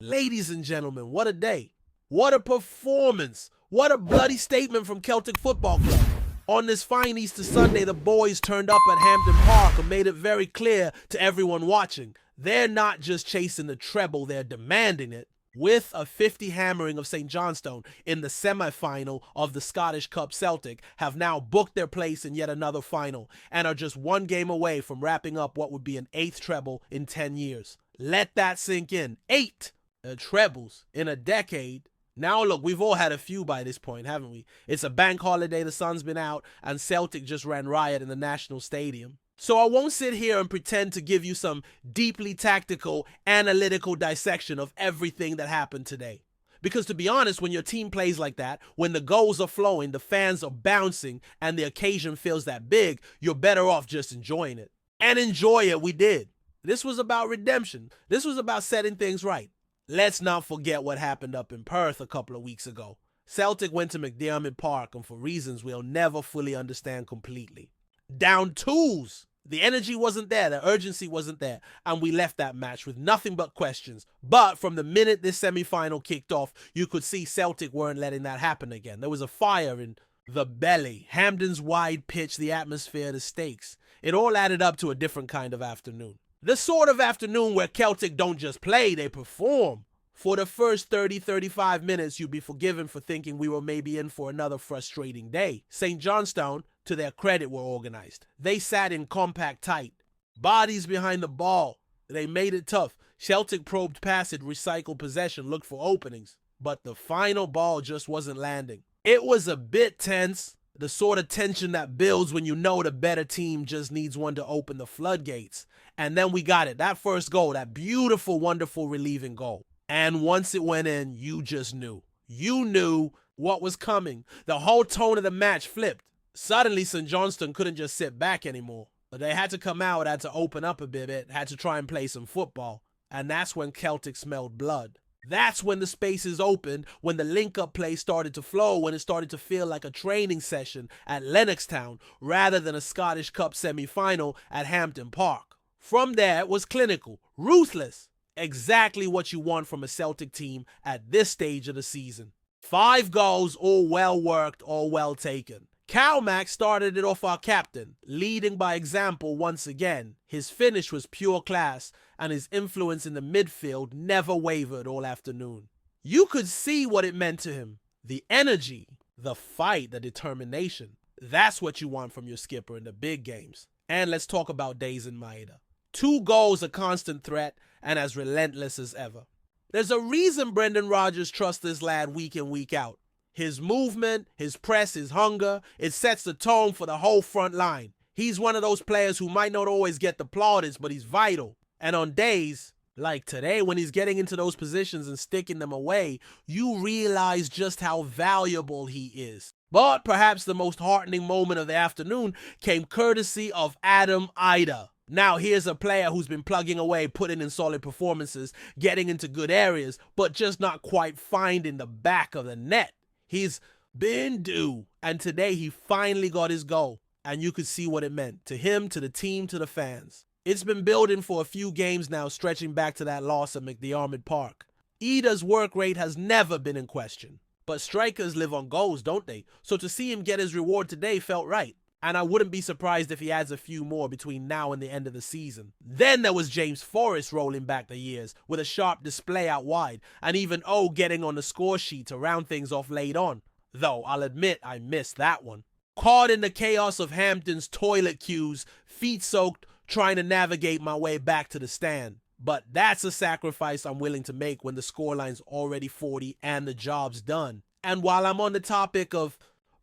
Ladies and gentlemen, what a day. What a performance. What a bloody statement from Celtic Football Club. On this fine Easter Sunday, the boys turned up at Hampden Park and made it very clear to everyone watching. They're not just chasing the treble, they're demanding it. With a 50 hammering of St. Johnstone in the semi-final of the Scottish Cup, Celtic have now booked their place in yet another final and are just one game away from wrapping up what would be an 8th treble in 10 years. Let that sink in. 8 trebles in a decade. Now look, we've all had a few by this point, haven't we? It's a bank holiday, the sun's been out, and Celtic just ran riot in the National Stadium. So I won't sit here and pretend to give you some deeply tactical, analytical dissection of everything that happened today. Because to be honest, when your team plays like that, when the goals are flowing, the fans are bouncing, and the occasion feels that big, you're better off just enjoying it. And enjoy it, we did. This was about redemption. This was about setting things right. Let's not forget what happened up in Perth a couple of weeks ago. Celtic went to McDiarmid Park, and for reasons we'll never fully understand completely. Down tools. The energy wasn't there, the urgency wasn't there, and we left that match with nothing but questions. But from the minute this semi-final kicked off, you could see Celtic weren't letting that happen again. There was a fire in the belly. Hampden's wide pitch, the atmosphere, the stakes. It all added up to a different kind of afternoon. The sort of afternoon where Celtic don't just play, they perform. For the first 30-35 minutes, you'd be forgiven for thinking we were maybe in for another frustrating day. St. Johnstone, to their credit, were organized. They sat in compact tight. Bodies behind the ball. They made it tough. Celtic probed past it, recycled possession, looked for openings. But the final ball just wasn't landing. It was a bit tense. The sort of tension that builds when you know the better team just needs one to open the floodgates. And then we got it. That first goal, that beautiful, wonderful, relieving goal. And once it went in, you just knew. You knew what was coming. The whole tone of the match flipped. Suddenly, St. Johnstone couldn't just sit back anymore. But they had to come out, had to open up a bit, had to try and play some football. And that's when Celtic smelled blood. That's when the spaces opened, when the link-up play started to flow, when it started to feel like a training session at Lennoxtown rather than a Scottish Cup semi-final at Hampden Park. From there, it was clinical, ruthless. Exactly what you want from a Celtic team at this stage of the season. 5 goals, all well worked, all well taken. Calmac started it off, our captain, leading by example once again. His finish was pure class, and his influence in the midfield never wavered all afternoon. You could see what it meant to him. The energy, the fight, the determination. That's what you want from your skipper in the big games. And let's talk about Days in Maeda. 2 goals, a constant threat, and as relentless as ever. There's a reason Brendan Rodgers trusts this lad week in, week out. His movement, his press, his hunger, it sets the tone for the whole front line. He's one of those players who might not always get the plaudits, but he's vital. And on days like today, when he's getting into those positions and sticking them away, you realize just how valuable he is. But perhaps the most heartening moment of the afternoon came courtesy of Adam Ida. Now here's a player who's been plugging away, putting in solid performances, getting into good areas, but just not quite finding the back of the net. He's been due, and today he finally got his goal, and you could see what it meant to him, to the team, to the fans. It's been building for a few games now, stretching back to that loss at McDiarmid Park. Ida's work rate has never been in question, but strikers live on goals, don't they? So to see him get his reward today felt right. And I wouldn't be surprised if he adds a few more between now and the end of the season. Then there was James Forrest rolling back the years with a sharp display out wide, and even O getting on the score sheet to round things off late on. Though I'll admit I missed that one. Caught in the chaos of Hampden's toilet queues, feet soaked, trying to navigate my way back to the stand. But that's a sacrifice I'm willing to make when the scoreline's already 40 and the job's done. And while I'm on the topic of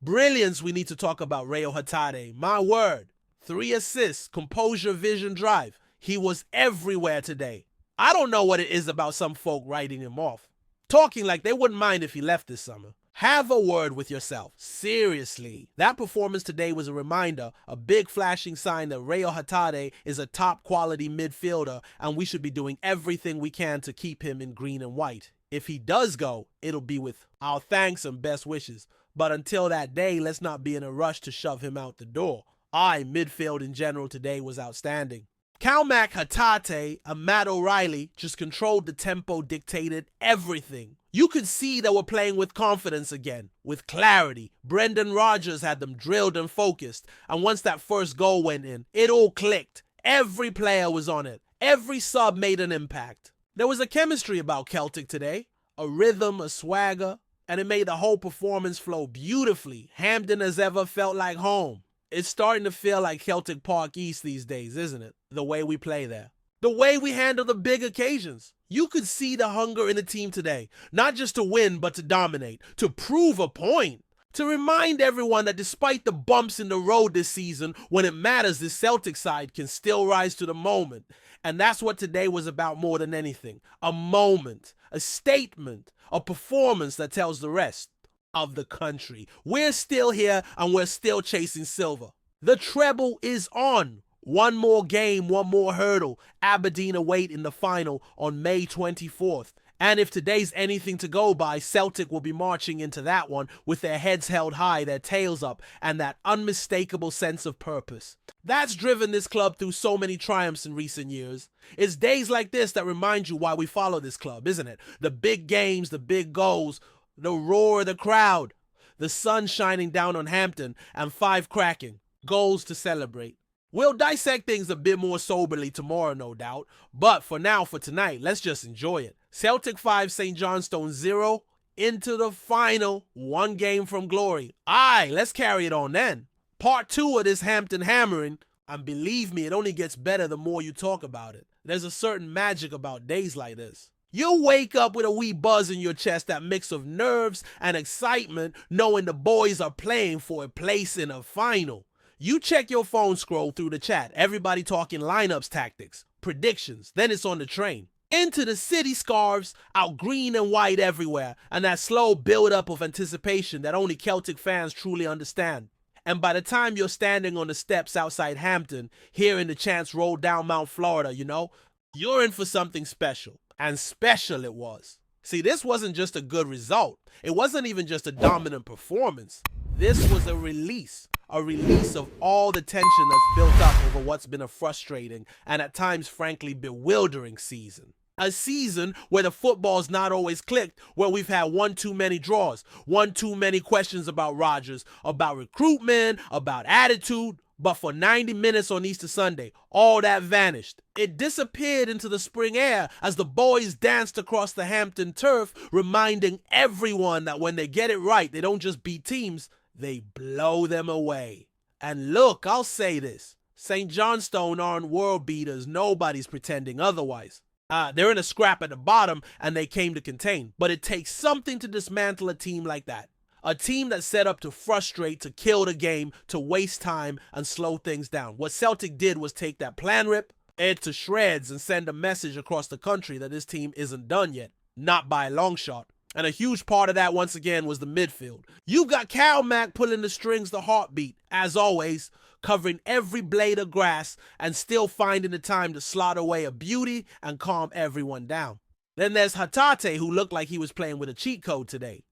brilliance, we need to talk about Reo Hatate. My word. 3 assists, composure, vision, drive. He was everywhere today. I don't know what it is about some folk writing him off. Talking like they wouldn't mind if he left this summer. Have a word with yourself. Seriously. That performance today was a reminder, a big flashing sign that Reo Hatate is a top quality midfielder and we should be doing everything we can to keep him in green and white. If he does go, it'll be with our thanks and best wishes. But until that day, let's not be in a rush to shove him out the door. Midfield in general today was outstanding. Calmac, Hatate, and Matt O'Reilly just controlled the tempo, dictated everything. You could see they were playing with confidence again, with clarity. Brendan Rodgers had them drilled and focused, and once that first goal went in, it all clicked. Every player was on it. Every sub made an impact. There was a chemistry about Celtic today, a rhythm, a swagger, and it made the whole performance flow beautifully. Hampden as ever felt like home. It's starting to feel like Celtic Park East these days, isn't it? The way we play there. The way we handle the big occasions. You could see the hunger in the team today. Not just to win, but to dominate. To prove a point. To remind everyone that despite the bumps in the road this season, when it matters, the Celtic side can still rise to the moment. And that's what today was about more than anything. A moment. A statement. A performance that tells the rest of the country. We're still here and we're still chasing silver. The treble is on. One more game, one more hurdle. Aberdeen await in the final on May 24th. And if today's anything to go by, Celtic will be marching into that one with their heads held high, their tails up, and that unmistakable sense of purpose. That's driven this club through so many triumphs in recent years. It's days like this that remind you why we follow this club, isn't it? The big games, the big goals, the roar of the crowd, the sun shining down on Hampton, and 5 cracking, goals to celebrate. We'll dissect things a bit more soberly tomorrow, no doubt, but for now, for tonight, let's just enjoy it. Celtic 5, St. Johnstone 0, into the final, 1 game from glory. Aye, let's carry it on then. Part 2 of this Hampton hammering, and believe me, it only gets better the more you talk about it. There's a certain magic about days like this. You'll wake up with a wee buzz in your chest, that mix of nerves and excitement, knowing the boys are playing for a place in a final. You check your phone, scroll through the chat, everybody talking lineups, tactics, predictions, then it's on the train. Into the city scarves, out green and white everywhere, and that slow build-up of anticipation that only Celtic fans truly understand. And by the time you're standing on the steps outside Hampton, hearing the chants roll down Mount Florida, you're in for something special. And special it was. See, this wasn't just a good result. It wasn't even just a dominant performance. This was a release of all the tension that's built up over what's been a frustrating and at times frankly bewildering season. A season where the football's not always clicked, where we've had one too many draws, one too many questions about Rodgers, about recruitment, about attitude. But for 90 minutes on Easter Sunday, all that vanished. It disappeared into the spring air as the boys danced across the Hampton turf, reminding everyone that when they get it right, they don't just beat teams, they blow them away. And look, I'll say this. St. Johnstone aren't world beaters. Nobody's pretending otherwise. They're in a scrap at the bottom and they came to contain. But it takes something to dismantle a team like that. A team that's set up to frustrate, to kill the game, to waste time and slow things down. What Celtic did was take that plan rip, it to shreds, and send a message across the country that this team isn't done yet. Not by a long shot. And a huge part of that, once again, was the midfield. You've got Calmac pulling the strings, the heartbeat, as always, covering every blade of grass and still finding the time to slot away a beauty and calm everyone down. Then there's Hatate, who looked like he was playing with a cheat code today.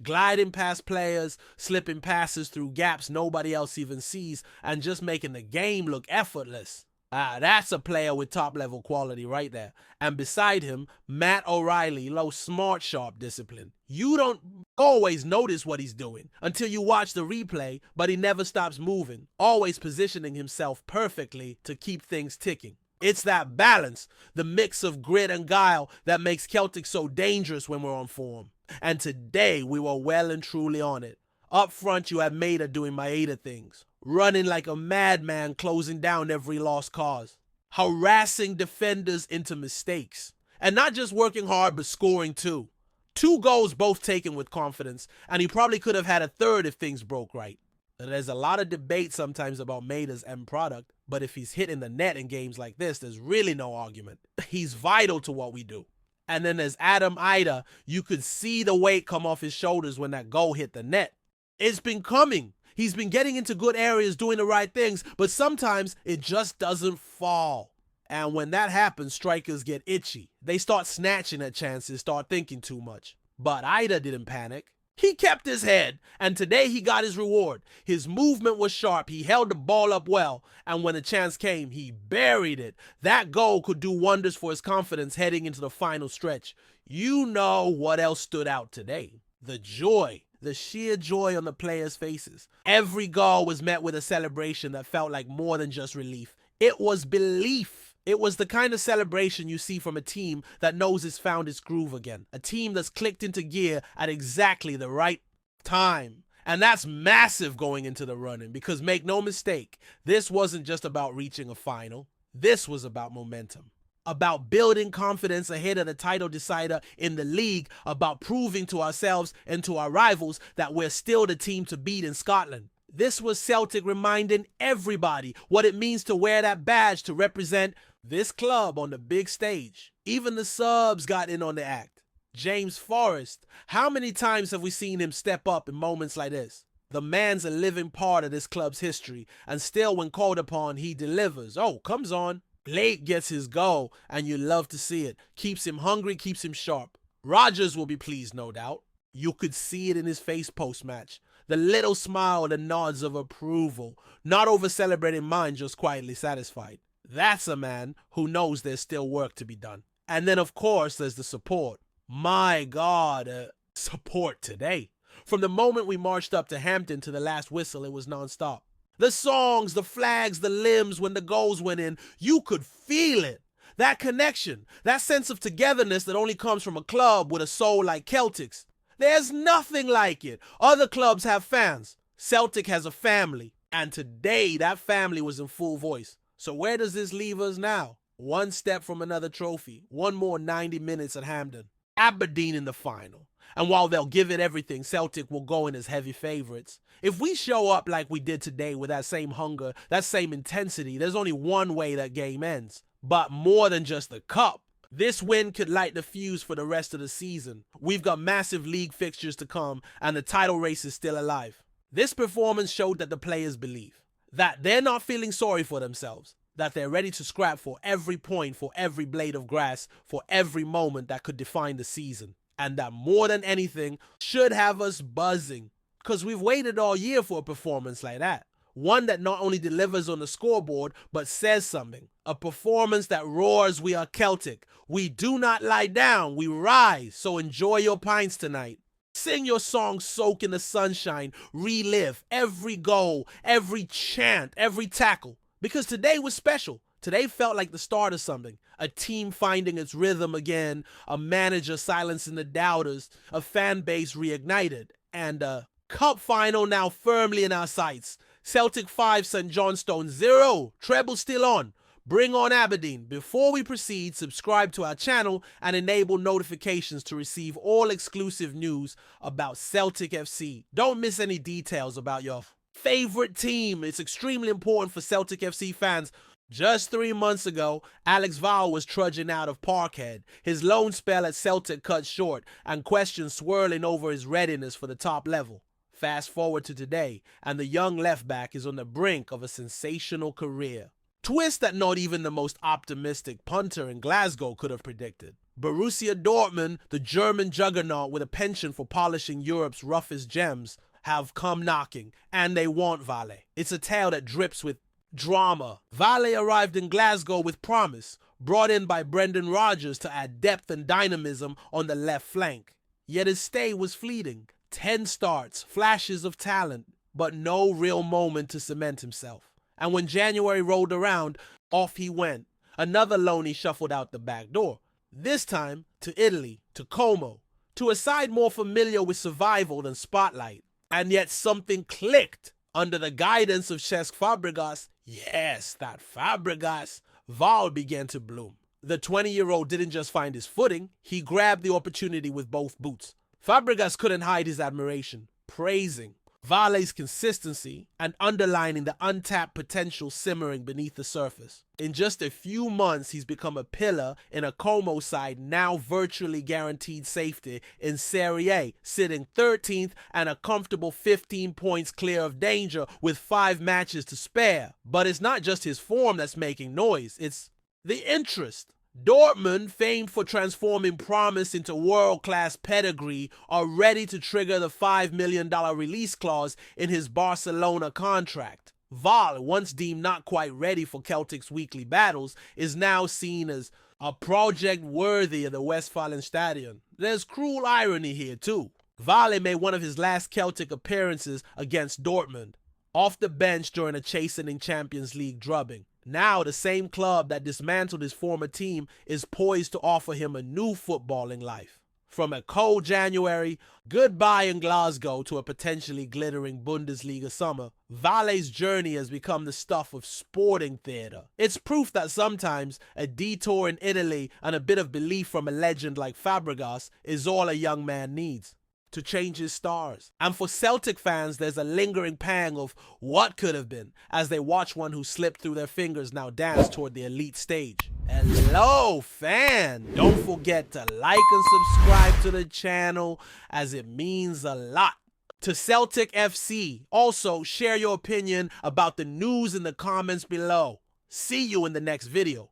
Gliding past players, slipping passes through gaps nobody else even sees, and just making the game look effortless. That's a player with top-level quality right there. And beside him, Matt O'Reilly, low, smart, sharp discipline. You don't always notice what he's doing until you watch the replay, but he never stops moving, always positioning himself perfectly to keep things ticking. It's that balance, the mix of grit and guile that makes Celtic so dangerous when we're on form. And today we were well and truly on it. Up front you had Maida doing Maida things, running like a madman, closing down every lost cause, harassing defenders into mistakes, and not just working hard but scoring too. 2 goals both taken with confidence, and he probably could have had a third if things broke right. There's a lot of debate sometimes about Maida's end product, but if he's hitting the net in games like this, there's really no argument. He's vital to what we do. And then there's Adam Ida. You could see the weight come off his shoulders when that goal hit the net. It's been coming. He's been getting into good areas, doing the right things, but sometimes it just doesn't fall. And when that happens, strikers get itchy. They start snatching at chances, start thinking too much. But Ida didn't panic. He kept his head, and today he got his reward. His movement was sharp, he held the ball up well, and when the chance came, he buried it. That goal could do wonders for his confidence heading into the final stretch. You know what else stood out today? The joy. The sheer joy on the players' faces. Every goal was met with a celebration that felt like more than just relief. It was belief. It was the kind of celebration you see from a team that knows it's found its groove again. A team that's clicked into gear at exactly the right time. And that's massive going into the run-in, because make no mistake, this wasn't just about reaching a final. This was about momentum. About building confidence ahead of the title decider in the league, about proving to ourselves and to our rivals that we're still the team to beat in Scotland. This was Celtic reminding everybody what it means to wear that badge to represent this club on the big stage. Even the subs got in on the act. James Forrest, how many times have we seen him step up in moments like this? The man's a living part of this club's history, and still when called upon, he delivers. Oh, comes on. Blake gets his goal, and you love to see it. Keeps him hungry, keeps him sharp. Rodgers will be pleased, no doubt. You could see it in his face post-match. The little smile, the nods of approval. Not over-celebrating mine, just quietly satisfied. That's a man who knows there's still work to be done. And then, of course, there's the support. My God, support today. From the moment we marched up to Hampden to the last whistle, it was non-stop. The songs, the flags, the limbs when the goals went in, you could feel it. That connection, that sense of togetherness that only comes from a club with a soul like Celtic's. There's nothing like it. Other clubs have fans. Celtic has a family. And today, that family was in full voice. So where does this leave us now? One step from another trophy. One more 90 minutes at Hampden. Aberdeen in the final. And while they'll give it everything, Celtic will go in as heavy favorites. If we show up like we did today with that same hunger, that same intensity, there's only one way that game ends. But more than just the cup. This win could light the fuse for the rest of the season. We've got massive league fixtures to come, and the title race is still alive. This performance showed that the players believe. That they're not feeling sorry for themselves. That they're ready to scrap for every point, for every blade of grass, for every moment that could define the season. And that more than anything should have us buzzing. Because we've waited all year for a performance like that. One that not only delivers on the scoreboard, but says something. A performance that roars, we are Celtic. We do not lie down, we rise. So enjoy your pints tonight. Sing your song, soak in the sunshine. Relive every goal, every chant, every tackle. Because today was special. Today felt like the start of something. A team finding its rhythm again. A manager silencing the doubters. A fan base reignited. And a cup final now firmly in our sights. Celtic 5, St Johnstone 0. Treble still on. Bring on Aberdeen. Before we proceed, subscribe to our channel and enable notifications to receive all exclusive news about Celtic FC. Don't miss any details about your favorite team. It's extremely important for Celtic FC fans. Just 3 months ago, Alex Val was trudging out of Parkhead. His loan spell at Celtic cut short and questions swirling over his readiness for the top level. Fast forward to today, and the young left-back is on the brink of a sensational career. Twist that not even the most optimistic punter in Glasgow could have predicted. Borussia Dortmund, the German juggernaut with a penchant for polishing Europe's roughest gems, have come knocking, and they want Vale. It's a tale that drips with drama. Vale arrived in Glasgow with promise, brought in by Brendan Rodgers to add depth and dynamism on the left flank. Yet his stay was fleeting. 10 starts, flashes of talent, but no real moment to cement himself. And when January rolled around, off he went. Another loanee shuffled out the back door. This time to Italy, to Como, to a side more familiar with survival than spotlight. And yet something clicked. Under the guidance of Cesc Fabregas, yes, that Fabregas, Val began to bloom. The 20-year-old didn't just find his footing, he grabbed the opportunity with both boots. Fabregas couldn't hide his admiration, praising Vale's consistency and underlining the untapped potential simmering beneath the surface. In just a few months, he's become a pillar in a Como side now virtually guaranteed safety in Serie A, sitting 13th and a comfortable 15 points clear of danger with 5 matches to spare. But it's not just his form that's making noise, it's the interest. Dortmund, famed for transforming promise into world-class pedigree, are ready to trigger the $5 million release clause in his Barcelona contract. Val, once deemed not quite ready for Celtic's weekly battles, is now seen as a project worthy of the Westfalenstadion. There's cruel irony here too. Vale made one of his last Celtic appearances against Dortmund, off the bench during a chastening Champions League drubbing. Now the same club that dismantled his former team is poised to offer him a new footballing life. From a cold January, goodbye in Glasgow, to a potentially glittering Bundesliga summer, Vale's journey has become the stuff of sporting theater. It's proof that sometimes a detour in Italy and a bit of belief from a legend like Fabregas is all a young man needs to change his stars. And for Celtic fans, there's a lingering pang of what could have been as they watch one who slipped through their fingers now dance toward the elite stage. Hello, fan! Don't forget to like and subscribe to the channel, as it means a lot to Celtic FC. Also, share your opinion about the news in the comments below. See you in the next video.